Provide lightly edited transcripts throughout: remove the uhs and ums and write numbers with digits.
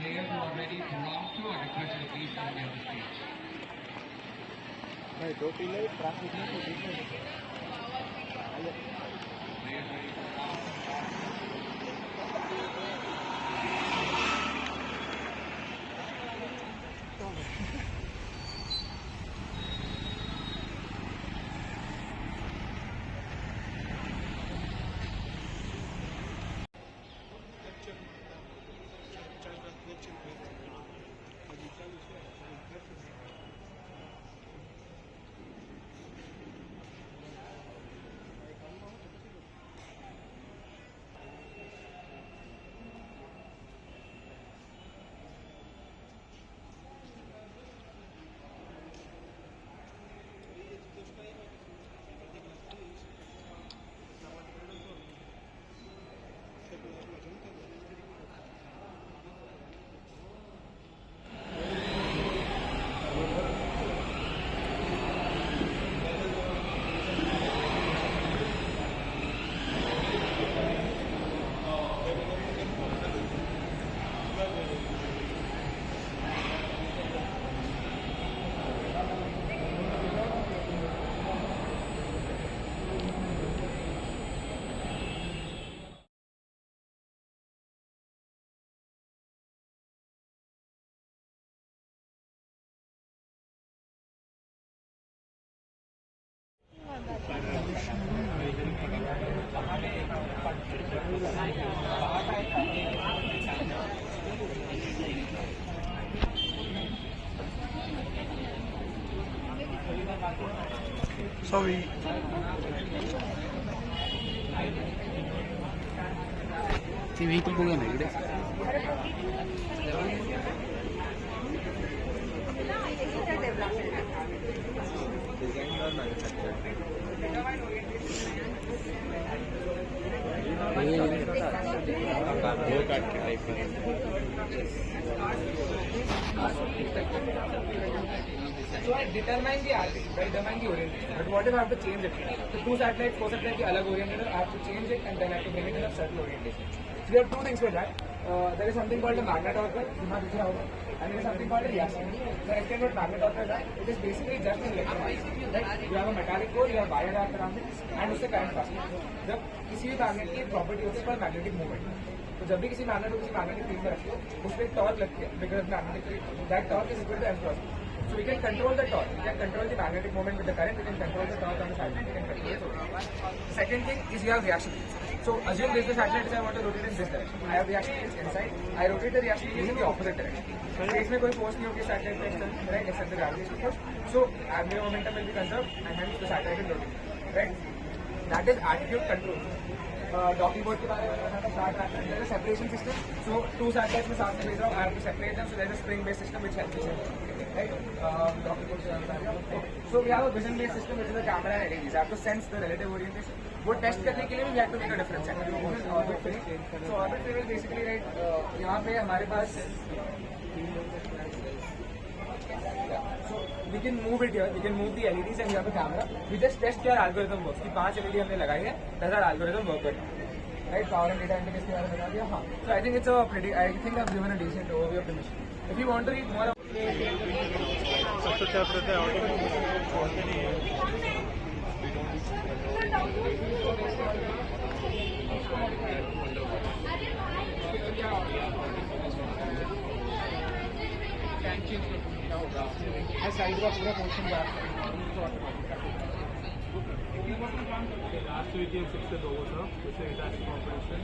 Players who are ready for round 2 are requested to please come near the stage. भाई दो पीले traffic में तो बीच में Players ready for round 2 Sorry. See vehicle go na ide. So I determine the RT, I determine the orientation. But what if I have to change it? So two satellites, four satellites, the alag oriented, I have to change it and then I have to bring it in a certain orientation. So we have two things for that. There is something called a magnetometer, and there is something called a reaction. So I explain what magnetometer is. It is basically just an electron. Right? You have a metallic core, you have wire wrapped around it, and उससे current pass होता है. जब किसी भी magnet की property होती है पर मैग्नेटिक मूवमेंट. तो जब भी किसी मैग्नेट को किसी मैग्नेटिक फील्ड में रखते हो उस पर एक टॉर्क लगती है because magnetic field that torque is equal to M cross. So we can control the torque. We can control the magnetic moment with the current. We can control the torque on the satellite. We can control it. The second thing is you have reaction fields. So assume this is the satellite which I want to rotate in this direction. I have reaction fields inside. I rotate the reaction fields in the opposite direction. So इसमें कोई force नहीं होगी satellite पे external, right? Except the gravitational force. So angular momentum will be conserved and hence the satellite will rotate, right? That is attitude control. Docking board के बारे में बताना था. There is a separation system. So two satellites में साथ में भेज रहा हूँ. I have to separate them. So there is a spring-based system which helps me. Right? Docking board से right? So we have a vision-based system which is a camera and LEDs. I have to sense the relative orientation. वो test करने के लिए भी we have to make a difference. Orbit free. So orbit free will basically right यहाँ पे हमारे पास so we can move it here. We can move the LEDs and we have a camera. We just test your algorithm works. कि 5 LED हमने लगाई है, does our algorithm work or not? Right? Power and data index के बारे में बता दिया. हाँ. So I think it's a pretty. I think I've given a decent overview of the mission. If you want to read more. सबसे अच्छा रहता है साइड का पूरा पोर्शन बात लास्ट वीक 6 से 2 सर जैसे इंटरनेशनल कॉम्पिटिशन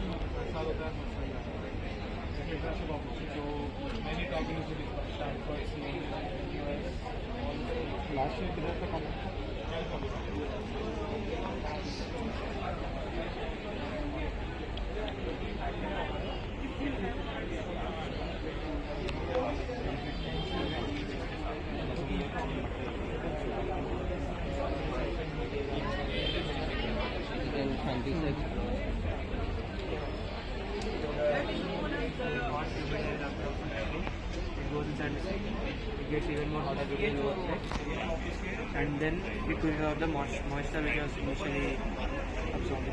साल होता है इंटरनेशनल कॉम्पिटिशन जो मैंने टॉपिक से लास्ट वीक किधर का gets even more hotter because of the outside, and then it brings out the moisture which was initially absorbed.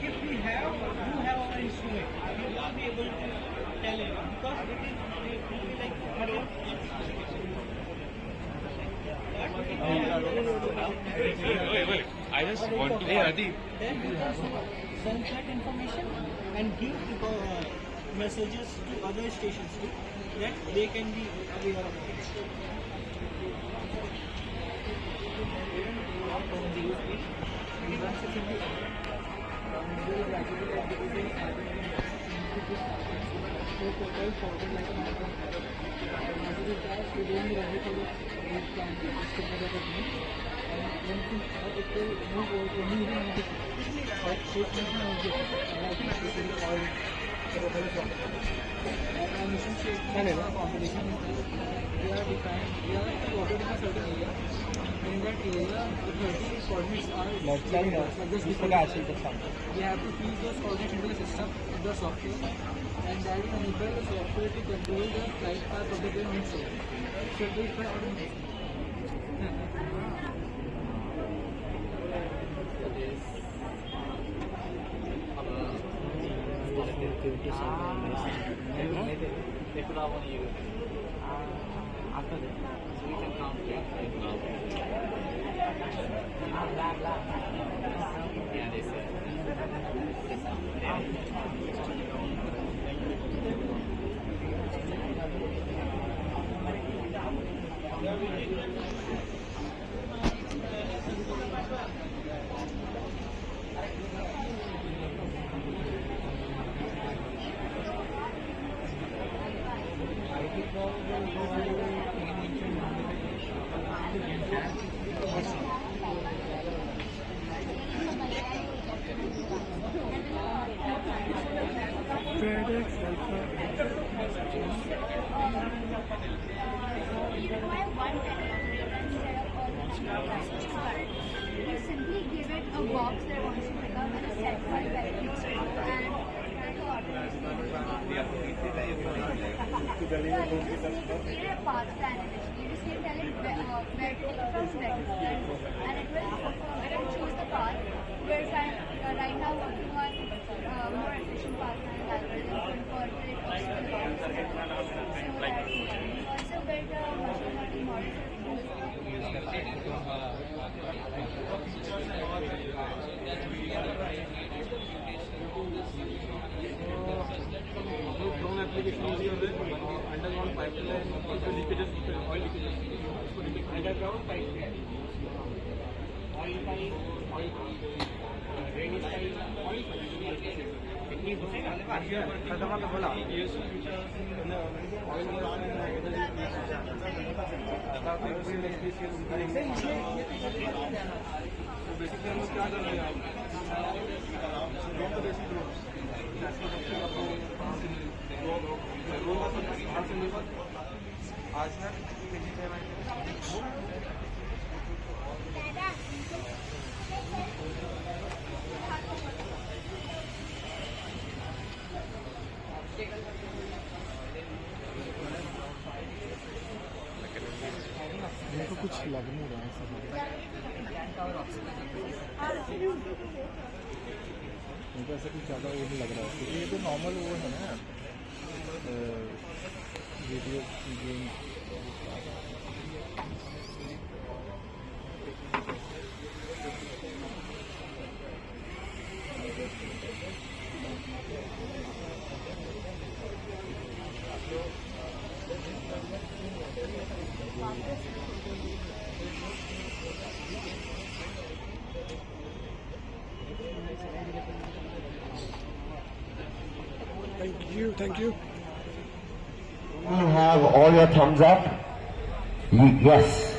If you have our instrument, you will be able to tell it because it will be like I just want to then you can send that information and give messages to other stations too, that they can be aware of it. We have to feed those coordinates into the system, in the software, and that will enable the software to control the flight path of the plane on its own. So it will be automatic. 1 10 instead of all the practice card. You simply give it a box that wants to pick up and a set file that it needs to do and try to automate it. So you just need to feed it a path plan initially. You just need to tell it where to take it from where to go, and it will choose the path. We're right now working on more efficient path planning algorithms to incorporate also the box. So that we also built a machine learning model for Drone application is your underground pipeline, also leakages, oil leakages. Underground pipeline. Oil pipe, drainage pipe, oil pipe. Basically, हम लोग क्या कर रहे हैं drone तो basic drone national सबसे आपको drone का बाहर से मिल आज ना मेरे को कुछ लग नहीं रहा है सब मुझे ऐसा कुछ ज़्यादा वो नहीं लग रहा है क्योंकि ये तो नॉर्मल वो है ना video game Thank you. You have all your thumbs up? Yes.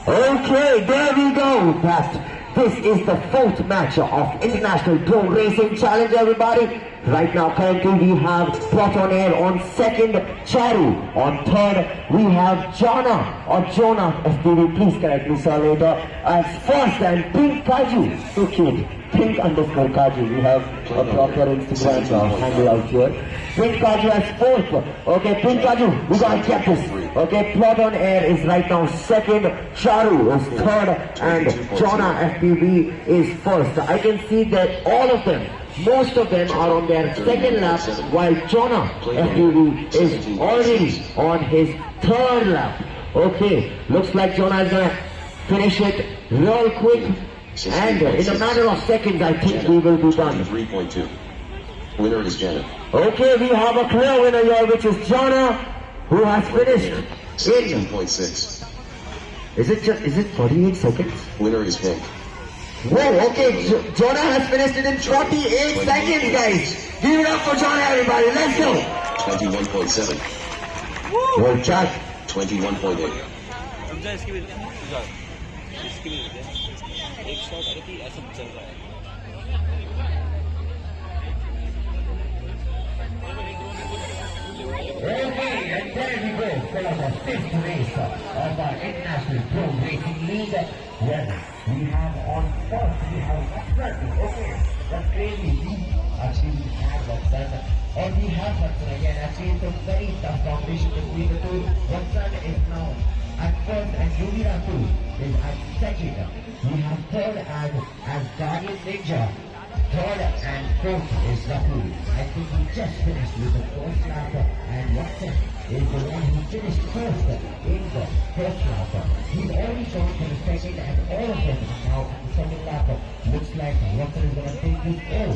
Okay, there we go. This is the fourth match of International Drone Racing Challenge, everybody. Right now, currently we have Proton Air on second, Charu on third. We have Jonah FPV, please correct me sir later, as first, and Pink Kaju, so cute. Pink_Kaju, we have a proper Instagram handle out here. Pink Kaju as fourth. Okay, Pink Kaju, we gotta get this. Okay, Proton Air is right now second, Charu is third, and Jonah FPV is first. I can see that all of them, most of them are on their second lap, while Jonah FPV is already on his third lap. Okay, looks like Jonah is gonna finish it real quick, and in a matter of seconds, I think we will be done. 3.2. Winner is Jonah. Okay, we have a clear winner here, which is Jonah, who has finished in 17.6. Is it 48 seconds? Winner is Pink. Whoa, okay, Jonah has finished it in 48 seconds, guys. Give it up for Jonah, everybody. Let's go. 21.7. Well, Jack. 21.8. Okay, and there we go for the fifth race of our International Drone Racing League. Well, we have on first, we have Watson. Okay, that's crazy. We actually have Watson. And we have Watson again. Actually, it's a very tough competition between the two. Watson is now at first and Yuvira 2 is at second. We have third as Guardian Ninja. Third and fourth is Rahul. I think he just finished with the first lap, and Watson is the one who finished first in the first lap. He's already gone for the second, and all of them are now at the second lap. Looks like Watson is going to take this all.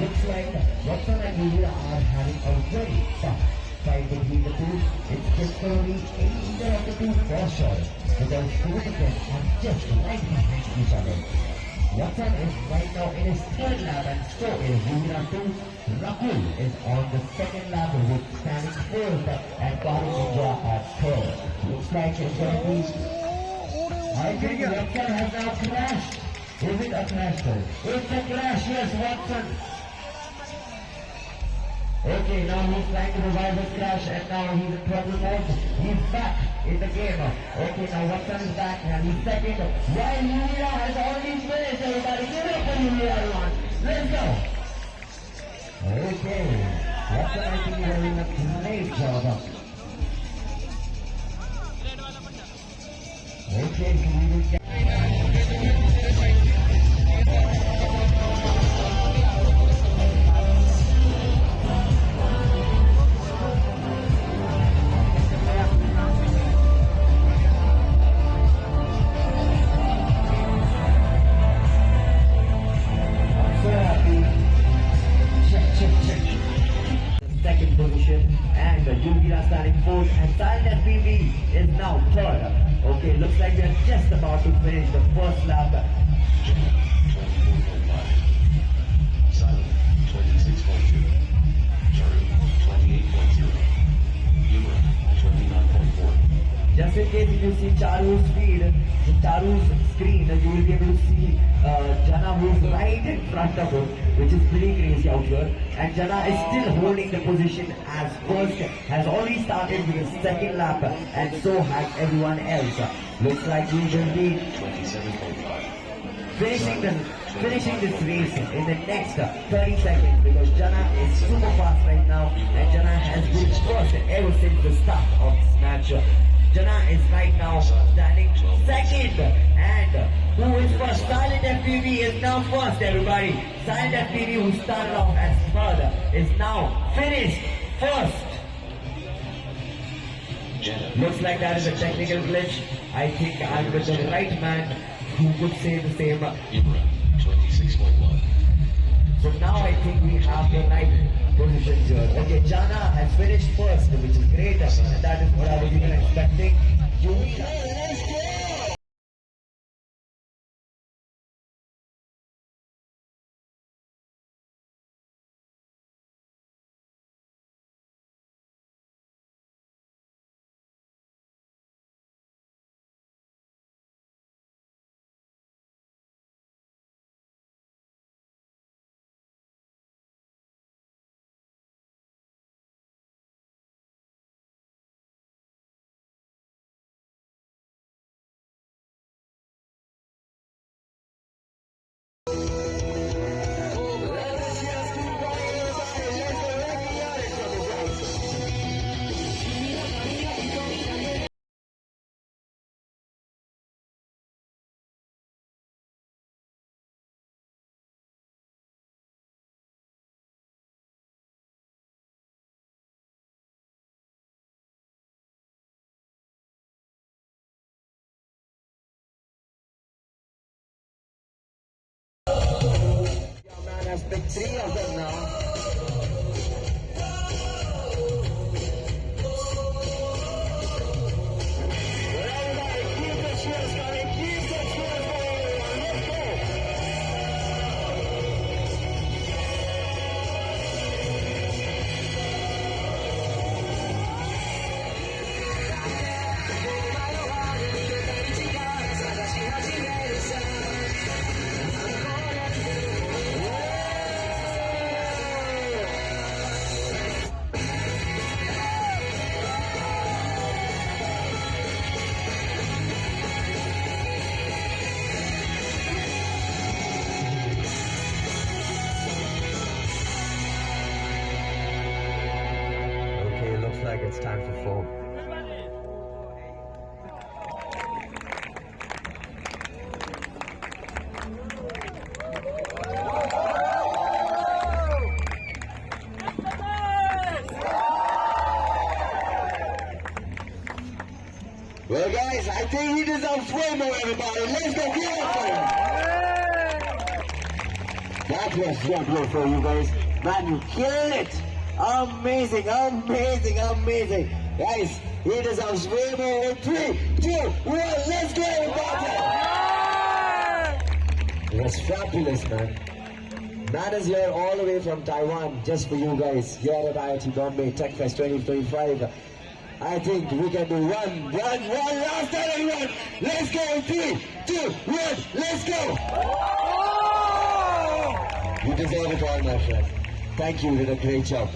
Looks like Watson and Yuvira are having a very tough fight between the two. It's just going to be either of the two for sure, because both of them are just right behind each other. Watson is right now in his third lap, and so is Yuvira 2. Rahul is on the second lap with standing fourth, and Guardian Ninja at third. Looks like it's going to be... I think Watson has now crashed. Is it a crash though? It's a crash, yes, Watson. Okay, now he's trying to revive his crash and now he's in trouble mode. He's back in the game. Okay, now Watson is back and he's second. While Yulia has already finished, everybody. Give it up for Yulia, everyone. Let's go. Okay, Watson, I think you're doing a great job. Okay, so we will get... Second position and Yugila starting fourth and Silent FPV is now third. Okay, looks like they're just about to finish the first lap. Silent 26.2. Charu 28.0. Humor 29.4. Just in case if you see Charu's screen, you will be able to see Jana who's right in front of him, which is pretty crazy out here. And Jana is still holding the position as first, has already started with his second lap, and so has everyone else. Looks like we will be 27.5. finishing this race in the next 30 seconds because Jana is super fast right now, and Jana has been first ever since the start of this match. Jana is right now standing second, and who is first? Silent FPV is now first, everybody. Silent FPV, who started off as third, is now finished first. Looks like that is a technical glitch. I think I'm with the right man who could say the same. Humor 26.1. So now I think we have the right positions here. Okay, Jana has finished first, which is great, and that is what I was even expecting. Man has picked 3 of them now. Okay, looks like it's time for 4. Well, guys, I think he deserves way more, everybody. Let's go give it for him. That was so good for you guys. Man, you killed it. Amazing, amazing, amazing. Guys, he deserves way more. 3, 2, 1, let's go, everybody. It was fabulous, man. Man is here all the way from Taiwan just for you guys here at IIT Bombay TechFest 2025. I think we can do one last time, everyone. Let's go. 3, 2, 1, let's go. You deserve it all, my friend. Thank you. You did a great job.